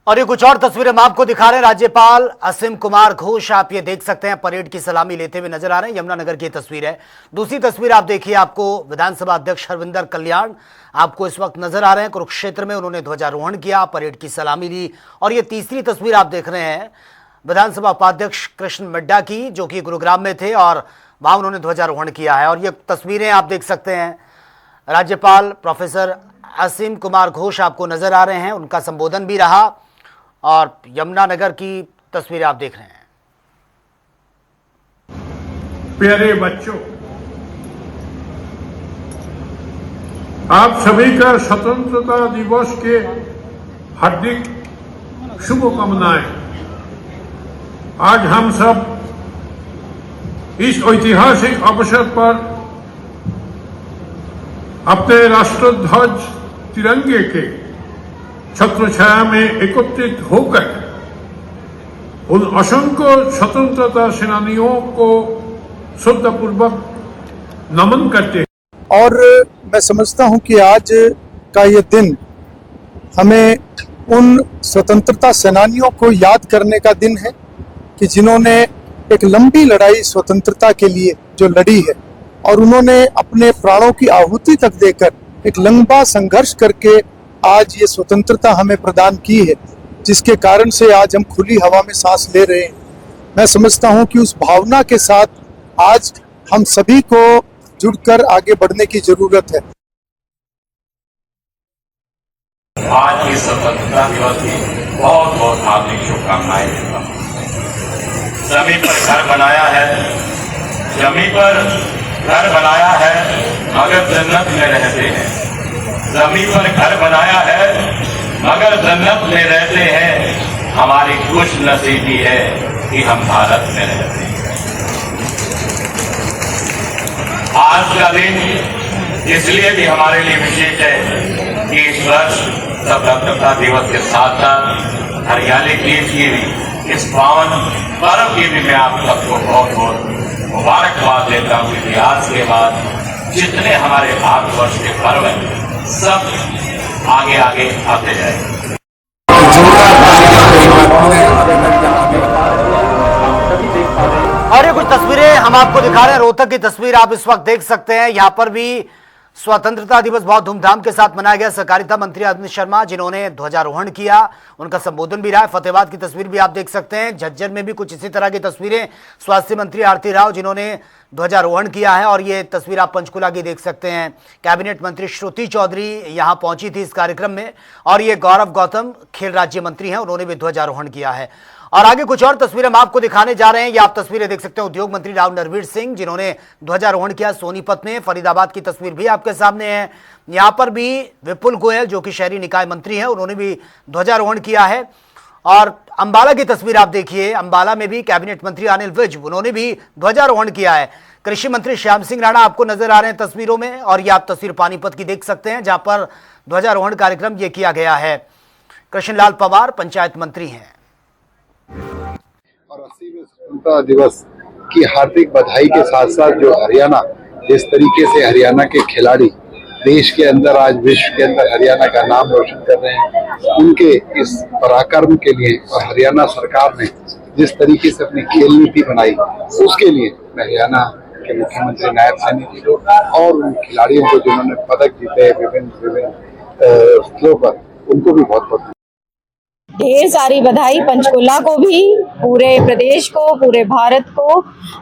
और ये कुछ और तस्वीरें हम आपको दिखा रहे हैं। राज्यपाल असीम कुमार घोष, आप ये देख सकते हैं, परेड की सलामी लेते हुए नजर आ रहे हैं। यमुनानगर की तस्वीर है। दूसरी तस्वीर आप देखिए, आपको विधानसभा अध्यक्ष हरविंदर कल्याण आपको इस वक्त नजर आ रहे हैं। कुरुक्षेत्र में उन्होंने ध्वजारोहण किया, परेड की सलामी ली। और ये तीसरी तस्वीर आप देख रहे हैं विधानसभा उपाध्यक्ष कृष्ण मिड्डा की, जो कि गुरुग्राम में थे और वहां उन्होंने ध्वजारोहण किया है। और ये तस्वीरें आप देख सकते हैं, राज्यपाल प्रोफेसर असीम कुमार घोष आपको नजर आ रहे हैं, उनका संबोधन भी रहा। और यमुनानगर की तस्वीर आप देख रहे हैं। प्यारे बच्चों, आप सभी का स्वतंत्रता दिवस के हार्दिक शुभकामनाएं। आज हम सब इस ऐतिहासिक अवसर पर अपने राष्ट्रध्वज तिरंगे के छत्र छाया में एकत्रित होकर उन असंख्य स्वतंत्रता सेनानियों को श्रद्धापूर्वक नमन करते हैं। और मैं समझता हूं कि आज का ये दिन हमें उन स्वतंत्रता सेनानियों को याद करने का दिन है कि जिन्होंने एक लंबी लड़ाई स्वतंत्रता के लिए जो लड़ी है और उन्होंने अपने प्राणों की आहुति तक देकर एक लंबा संघर्ष करके आज ये स्वतंत्रता हमें प्रदान की है, जिसके कारण से आज हम खुली हवा में सांस ले रहे हैं। मैं समझता हूं कि उस भावना के साथ आज हम सभी को जुड़कर आगे बढ़ने की जरूरत है। आज की स्वतंत्रता दिवस की बहुत बहुत हार्दिक शुभकामनाएं देता हूं। जमीन पर घर बनाया है, जमीन पर घर बनाया है मगर जन्नत में रहते हैं। जमीन पर घर बनाया है मगर जन्नत में रहते हैं। हमारी खुश नसीबी है कि हम भारत में रहते हैं। आज का दिन इसलिए भी हमारे लिए विशेष है कि इस वर्ष स्वतंत्रता दिवस के साथ साथ हरियाली तीज की भी इस पावन पर्व की भी मैं आप सबको बहुत बहुत मुबारकबाद देता हूँ। इतिहास के बाद जितने हमारे भारतवर्ष के पर्व हैं सब आगे आगे आते जाए। और ये कुछ तस्वीरें हम आपको दिखा रहे हैं, रोहतक की तस्वीर आप इस वक्त देख सकते हैं। यहां पर भी स्वतंत्रता दिवस बहुत धूमधाम के साथ मनाया गया। सहकारिता मंत्री अमित शर्मा जिन्होंने ध्वजारोहण किया, उनका संबोधन भी रहा है। फतेहाबाद की तस्वीर भी आप देख सकते हैं। झज्जर में भी कुछ इसी तरह की तस्वीरें। स्वास्थ्य मंत्री आरती राव जिन्होंने ध्वजारोहण किया है। और ये तस्वीर आप पंचकुला की देख सकते हैं। कैबिनेट मंत्री श्रुति चौधरी यहां पहुंची थी इस कार्यक्रम में। और ये गौरव गौतम खेल राज्य मंत्री हैं, उन्होंने भी ध्वजारोहण किया है। और आगे कुछ और तस्वीरें हम आपको दिखाने जा रहे हैं। ये आप तस्वीरें देख सकते हैं, उद्योग मंत्री राव नरवीर सिंह जिन्होंने ध्वजारोहण किया सोनीपत में। फरीदाबाद की तस्वीर भी आपके सामने है। यहां पर भी विपुल गोयल जो कि शहरी निकाय मंत्री हैं, उन्होंने भी ध्वजारोहण किया है। और अंबाला की तस्वीर आप देखिए, अंबाला में भी कैबिनेट मंत्री अनिल विज उन्होंने भी ध्वजारोहण किया है। कृषि मंत्री श्याम सिंह राणा आपको नजर आ रहे हैं तस्वीरों में। और ये आप तस्वीर पानीपत की देख सकते हैं, जहां पर ध्वजारोहण कार्यक्रम ये किया गया है। कृष्णलाल पवार पंचायत मंत्री हैं। और 80वें स्वतंत्रता दिवस की हार्दिक बधाई के साथ साथ जो हरियाणा, जिस तरीके से हरियाणा के खिलाड़ी देश के अंदर आज विश्व के अंदर हरियाणा का नाम रोशन कर रहे हैं, उनके इस पराक्रम के लिए और हरियाणा सरकार ने जिस तरीके से अपनी खेल नीति बनाई, उसके लिए मैं हरियाणा के मुख्यमंत्री नायब सैनी को और उन खिलाड़ियों को जिन्होंने पदक जीते विभिन्न स्तरों पर, उनको भी बहुत बहुत ढेर सारी बधाई। पंचकुला को भी, पूरे प्रदेश को, पूरे भारत को।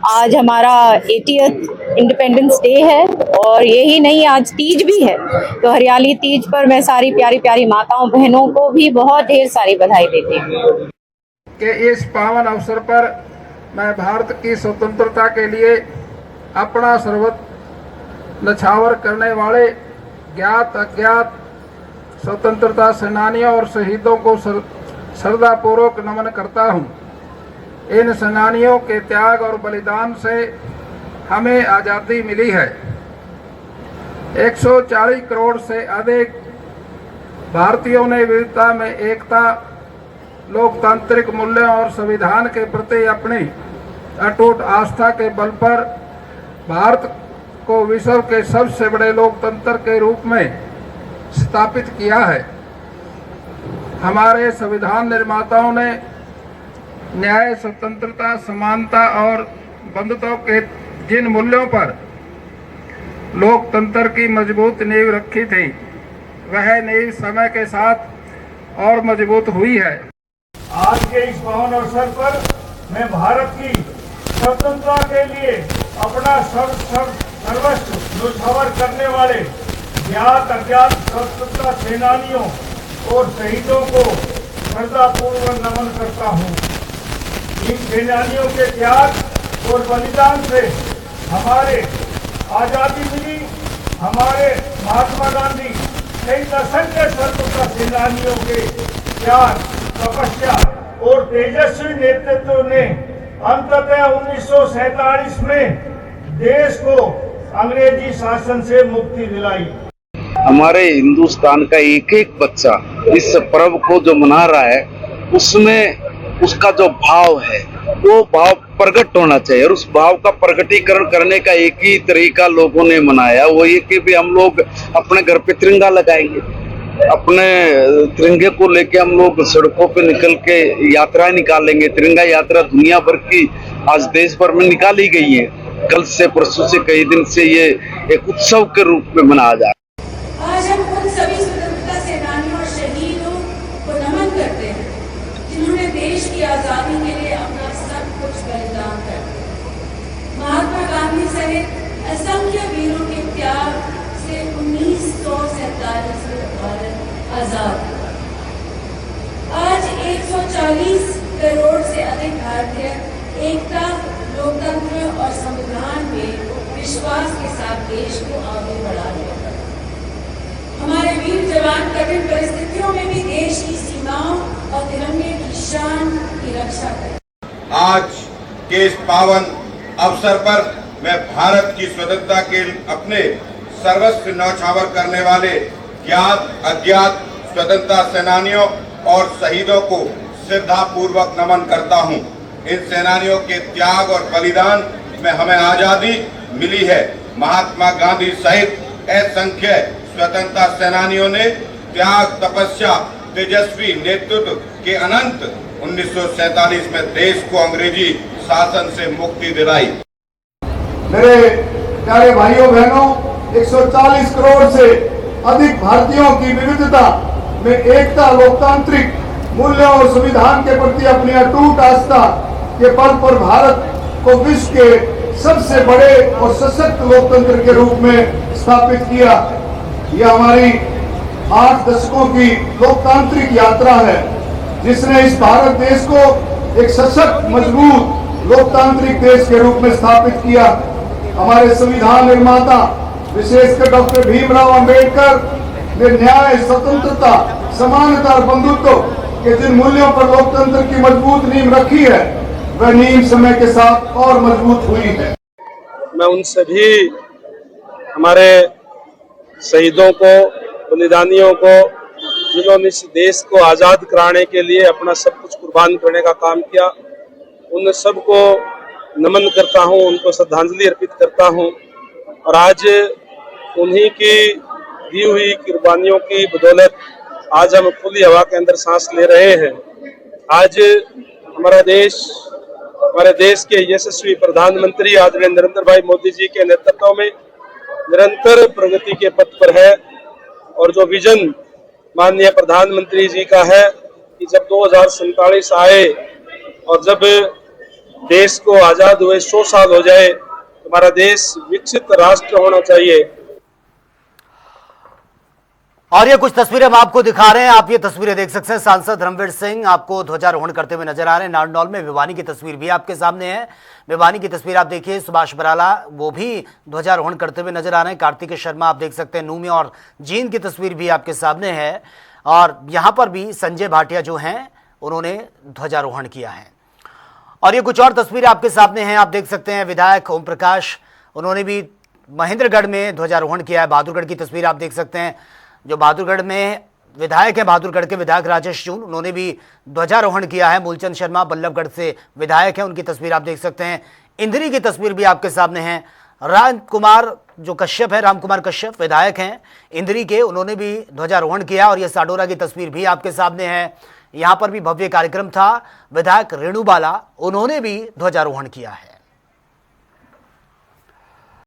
आज हमारा 80th इंडिपेंडेंस डे है और यही नहीं, आज तीज भी है। तो हरियाली तीज पर मैं सारी प्यारी प्यारी माताओं बहनों को भी बहुत ढेर सारी बधाई देती हूँ कि इस पावन अवसर पर मैं भारत की स्वतंत्रता के लिए अपना सर्वस्व न्यौछावर करने वाले ज्ञात अज्ञात स्वतंत्रता सेनानियों और शहीदों को श्रद्धापूर्वक नमन करता हूं। इन सेनानियों के त्याग और बलिदान से हमें आज़ादी मिली है। 140 करोड़ से अधिक भारतीयों ने विविधता में एकता, लोकतांत्रिक मूल्यों और संविधान के प्रति अपनी अटूट आस्था के बल पर भारत को विश्व के सबसे बड़े लोकतंत्र के रूप में स्थापित किया है। हमारे संविधान निर्माताओं ने न्याय, स्वतंत्रता, समानता और बंधुत्व के जिन मूल्यों पर लोकतंत्र की मजबूत नींव रखी थी, वह नींव समय के साथ और मजबूत हुई है। आज के इस पावन अवसर पर मैं भारत की स्वतंत्रता के लिए अपना सर्वस्व न्यौछावर करने वाले ज्ञात अज्ञात स्वतंत्रता सेनानियों और शहीदों को श्रद्धापूर्वक नमन करता हूँ। इन सेनानियों के त्याग और बलिदान से हमारे आजादी मिली। हमारे महात्मा गांधी सहित असंख्य स्वतंत्रता सेनानियों के त्याग, तपस्या और तेजस्वी नेतृत्व ने अंततः 1947 में देश को अंग्रेजी शासन से मुक्ति दिलाई। हमारे हिंदुस्तान का एक एक बच्चा इस पर्व को जो मना रहा है, उसमें उसका जो भाव है वो भाव प्रकट होना चाहिए, और उस भाव का प्रकटीकरण करने का एक ही तरीका लोगों ने मनाया, वो ये कि भी हम लोग अपने घर पे तिरंगा लगाएंगे। अपने तिरंगे को लेके हम लोग सड़कों पे निकल के यात्रा निकालेंगे। तिरंगा यात्रा दुनिया भर की आज देश भर में निकाली गई है। कल से परसों से कई दिन से ये एक उत्सव के रूप में मनाया जा रहा है। आज हम उन सभी स्वतंत्रता सेनानियों और शहीदों को नमन करते हैं जिन्होंने देश की आजादी के लिए अपना सब कुछ बलिदान कर दिया। महात्मा गांधी सहित असंख्य वीरों के त्याग से 1947 में भारत आजाद हुआ। आज 140 करोड़ से अधिक भारतीय एकता, लोकतंत्र और संविधान में विश्वास के साथ देश को आगे बढ़ा रहे हैं। हमारे वीर जवान कठिन परिस्थितियों में भी देश की सीमाओं और तिरंगे की शान की रक्षा करें। आज के इस पावन अवसर पर मैं भारत की स्वतंत्रता के अपने सर्वस्व न्यौछावर करने वाले ज्ञात अज्ञात स्वतंत्रता सेनानियों और शहीदों को श्रद्धापूर्वक नमन करता हूं। इन सेनानियों के त्याग और बलिदान में हमें आजादी मिली है। महात्मा गांधी सहित असंख्य स्वतंत्रता सेनानियों ने त्याग, तपस्या, तेजस्वी नेतृत्व के अनंत 1947 में देश को अंग्रेजी शासन से मुक्ति दिलाई। मेरे प्यारे भाइयों बहनों, 140 करोड़ से अधिक भारतीयों की विविधता में एकता, लोकतांत्रिक मूल्यों और संविधान के प्रति अपनी अटूट आस्था के बल पर भारत को विश्व के सबसे बड़े और सशक्त लोकतंत्र के रूप में स्थापित किया। यह हमारी 8 दशकों की लोकतांत्रिक यात्रा है जिसने इस भारत देश को एक सशक्त, मजबूत लोकतांत्रिक देश के रूप में स्थापित किया। हमारे संविधान निर्माता विशेषकर डॉक्टर भीमराव अंबेडकर ने न्याय, स्वतंत्रता, समानता और बंधुत्व के जिन मूल्यों पर लोकतंत्र की मजबूत नींव रखी है, वह नींव समय के साथ और मजबूत हुई है। मैं उन सभी हमारे शहीदों को, बलिदानियों को, जिन्होंने इस देश को आजाद कराने के लिए अपना सब कुछ कुर्बान करने का काम किया, उन सबको नमन करता हूं, उनको श्रद्धांजलि अर्पित करता हूं। और आज उन्हीं की दी हुई कुर्बानियों की बदौलत आज हम खुली हवा के अंदर सांस ले रहे हैं। आज हमारे देश के यशस्वी प्रधानमंत्री आदरणीय नरेंद्र भाई मोदी जी के नेतृत्व में निरंतर प्रगति के पथ पर है। और जो विजन माननीय प्रधानमंत्री जी का है कि जब 2047 आए और जब देश को आजाद हुए 100 साल हो जाए, हमारा देश विकसित राष्ट्र होना चाहिए। और ये कुछ तस्वीरें हम आपको दिखा रहे हैं। आप ये तस्वीरें देख सकते हैं। सांसद धर्मवीर सिंह आपको ध्वजारोहण करते हुए नजर आ रहे हैं। नारनौल में भिवानी की तस्वीर भी आपके सामने है। भिवानी की तस्वीर आप देखिए, सुभाष बराला वो भी ध्वजारोहण करते हुए नजर आ रहे हैं। कार्तिक शर्मा आप देख सकते हैं। नूमे और जींद की तस्वीर भी आपके सामने है। और यहाँ पर भी संजय भाटिया जो हैं उन्होंने ध्वजारोहण किया है। और ये कुछ और तस्वीरें आपके सामने हैं। आप देख सकते हैं विधायक ओम प्रकाश, उन्होंने भी महेंद्रगढ़ में ध्वजारोहण किया है। बहादुरगढ़ की तस्वीर आप देख सकते हैं। जो बहादुरगढ़ में विधायक हैं, बहादुरगढ़ के विधायक राजेश जून, उन्होंने भी ध्वजारोहण किया है। मूलचंद शर्मा बल्लभगढ़ से विधायक हैं, उनकी तस्वीर आप देख सकते हैं। इंद्री की तस्वीर भी आपके सामने है। राजकुमार जो कश्यप है, रामकुमार कश्यप विधायक हैं इंद्री के, उन्होंने भी ध्वजारोहण किया और ये साडोरा की तस्वीर भी आपके सामने है। यहाँ पर भी भव्य कार्यक्रम था। विधायक रेणु बाला, उन्होंने भी ध्वजारोहण किया है।